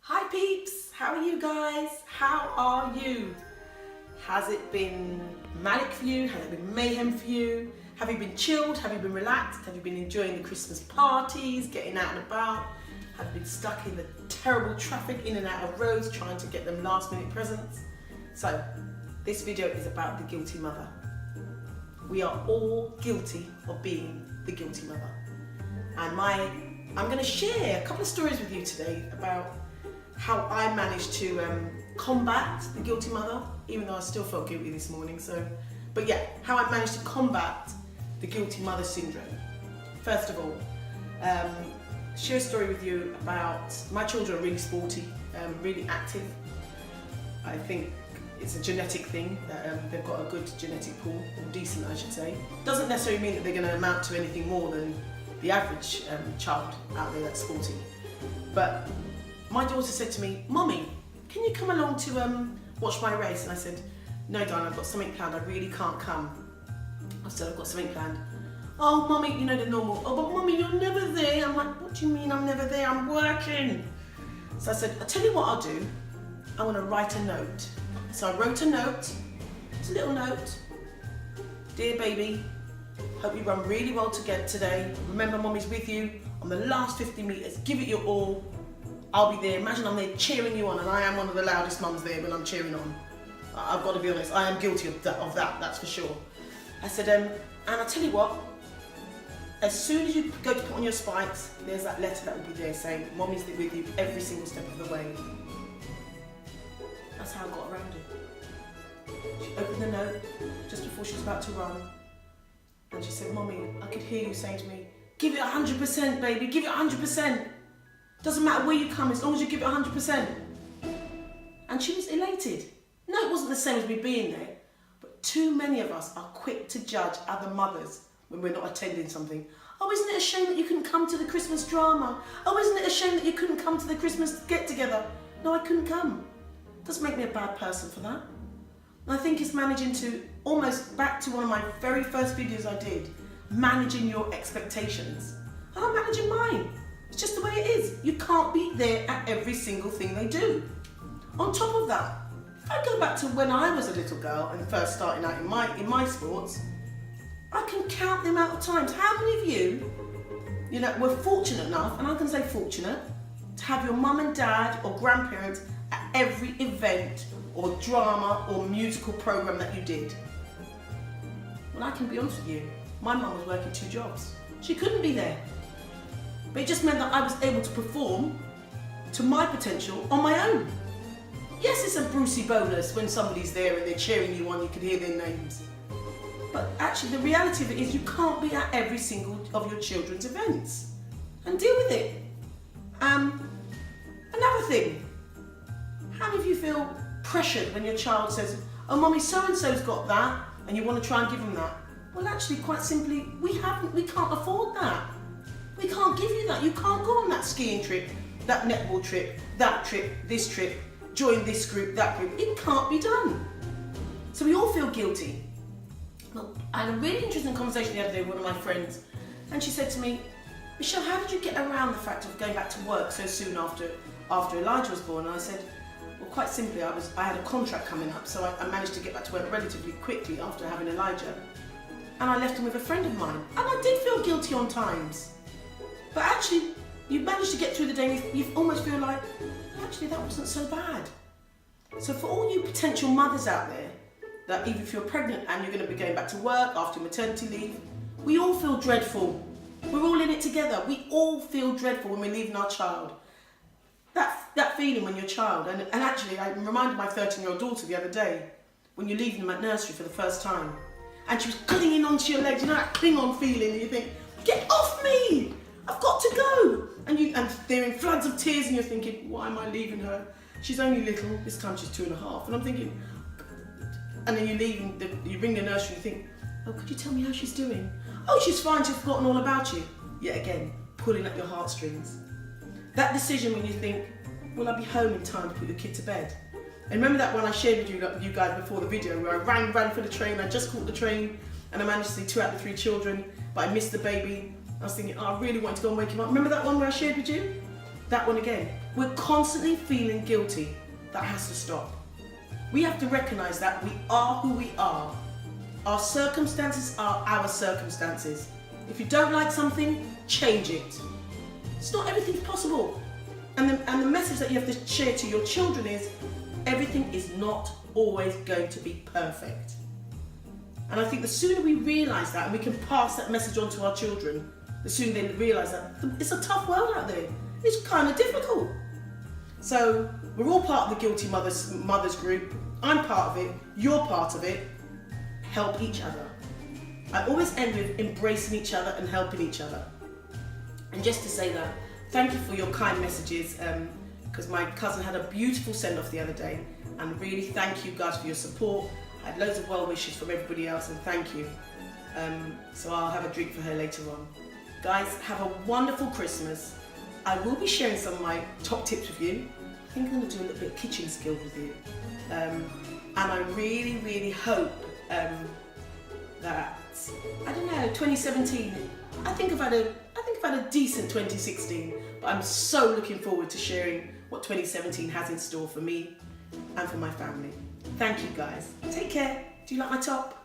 Hi peeps, how are you guys? How are you? Has it been manic for you? Has it been mayhem for you? Have you been chilled? Have you been relaxed? Have you been enjoying the Christmas parties, getting out and about? Have you been stuck in the terrible traffic in and out of roads trying to get them last minute presents? So, this video is about the guilty mother. We are all guilty of being the guilty mother. And I'm going to share a couple of stories with you today about how I managed to combat the guilty mother, even though I still felt guilty this morning. But yeah, how I managed to combat the guilty mother syndrome. First of all, share a story with you about my children are really sporty, really active. I think it's a genetic thing that they've got a good genetic pool, or decent I should say. Doesn't necessarily mean that they're going to amount to anything more than the average child out there that's sporty. But my daughter said to me, "Mommy, can you come along to watch my race?" And I said, "No, darling, I've got something planned. I really can't come." I said, "I've got something planned." "Oh, Mommy, you know the normal. Oh, but Mommy, you're never there." I'm like, "What do you mean I'm never there? I'm working." So I said, "I'll tell you what I'll do. I want to write a note." So I wrote a note. It's a little note. "Dear baby, hope you run really well today. Remember, Mommy's with you on the last 50 metres. Give it your all. I'll be there." Imagine I'm there cheering you on, and I am one of the loudest mums there when I'm cheering on. I've got to be honest, I am guilty of that, that's for sure. I said, and I'll tell you what, as soon as you go to put on your spikes, there's that letter that will be there saying, "Mommy's with you every single step of the way." That's how I got around it. She opened the note just before she was about to run, and she said, "Mommy, I could hear you saying to me, 'Give it 100%, baby, give it 100%. Doesn't matter where you come, as long as you give it 100%. And she was elated. No, it wasn't the same as me being there, but too many of us are quick to judge other mothers when we're not attending something. "Oh, isn't it a shame that you couldn't come to the Christmas drama? Oh, isn't it a shame that you couldn't come to the Christmas get-together?" No, I couldn't come. Doesn't make me a bad person for that. And I think it's managing to, almost back to one of my very first videos I did, managing your expectations. And I'm managing mine. It's just the way it is. You can't be there at every single thing they do. On top of that, if I go back to when I was a little girl and first starting out in my sports, I can count the amount of times. How many of you were fortunate enough, and I can say fortunate, to have your mum and dad or grandparents at every event or drama or musical program that you did? Well, I can be honest with you, my mum was working 2 jobs. She couldn't be there. But it just meant that I was able to perform to my potential on my own. Yes, it's a Brucey bonus when somebody's there and they're cheering you on, you can hear their names. But actually the reality of it is you can't be at every single of your children's events. And deal with it. Another thing, how many of you feel pressured when your child says, "Oh, Mommy, so-and-so's got that," and you want to try and give them that? Well, actually, quite simply, we can't afford that. We can't give you that. You can't go on that skiing trip, that netball trip, that trip, this trip, join this group, that group. It can't be done. So we all feel guilty. Well, I had a really interesting conversation the other day with one of my friends, and she said to me, "Michelle, how did you get around the fact of going back to work so soon after Elijah was born?" And I said, well, quite simply, I had a contract coming up, so I managed to get back to work relatively quickly after having Elijah. And I left him with a friend of mine. And I did feel guilty on times. But actually, you managed to get through the day and you almost feel like, actually, that wasn't so bad. So for all you potential mothers out there, that even if you're pregnant and you're going to be going back to work after maternity leave, we all feel dreadful. We're all in it together. We all feel dreadful when we're leaving our child. That feeling when your child, and actually I reminded my 13-year-old daughter the other day, when you're leaving them at nursery for the first time, and she was clinging onto your legs, you know that cling-on feeling, and you think, "Get off me! I've got to go!" And they're in floods of tears, and you're thinking, "Why am I leaving her? She's only little." This time she's 2.5, and I'm thinking, and then you leave, and you ring the nursery, and you think, "Oh, could you tell me how she's doing?" "Oh, she's fine, she's forgotten all about you." Yet again, pulling at your heartstrings. That decision when you think, will I be home in time to put your kid to bed? And remember that one I shared with you guys before the video, where I ran for the train, I just caught the train, and I managed to see 2 out of 3 children, but I missed the baby. I was thinking, oh, I really wanted to go and wake him up. Remember that one where I shared with you? that one again. We're constantly feeling guilty. That has to stop. We have to recognise that we are who we are. Our circumstances are our circumstances. If you don't like something, change it. It's not everything's possible. And the message that you have to share to your children is, everything is not always going to be perfect. And I think the sooner we realise that and we can pass that message on to our children, the sooner they realise that it's a tough world out there. It's kind of difficult. So we're all part of the Guilty Mothers group. I'm part of it. You're part of it. Help each other. I always end with embracing each other and helping each other. And just to say that, thank you for your kind messages, because my cousin had a beautiful send-off the other day, and really thank you guys for your support. I had loads of well wishes from everybody else, and thank you. So I'll have a drink for her later on. Guys, have a wonderful Christmas. I will be sharing some of my top tips with you. I think I'm going to do a little bit of kitchen skills with you. And I really, really hope that, I don't know, 2017, I think I've had a decent 2016, but I'm so looking forward to sharing what 2017 has in store for me and for my family. Thank you guys. Take care. Do you like my top?